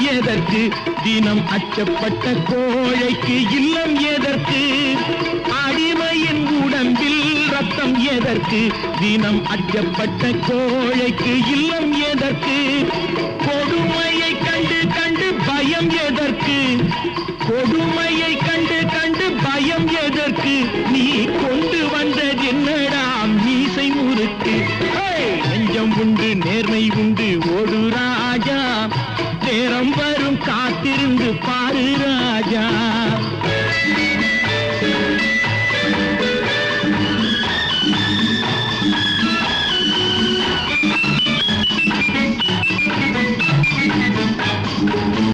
எதற்கு தினம் அச்சப்பட்ட கோழைக்கு இல்லம் எதற்கு அடிமையின் உடம்பில் ரத்தம் எதற்கு தினம் அச்சப்பட்ட கோழைக்கு இல்லம் எதற்கு கொடுமையை கண்டு கண்டு பயம் எதற்கு கொடுமையை கண்டு கண்டு பயம் எதற்கு நீ கொண்டு வந்தது என்னடா மீசை முறுக்கு நெஞ்சம் உண்டு நேர்மை உண்டு ஓடு ராஜா நேரம் வரும் காத்திருந்து பாரு ராஜா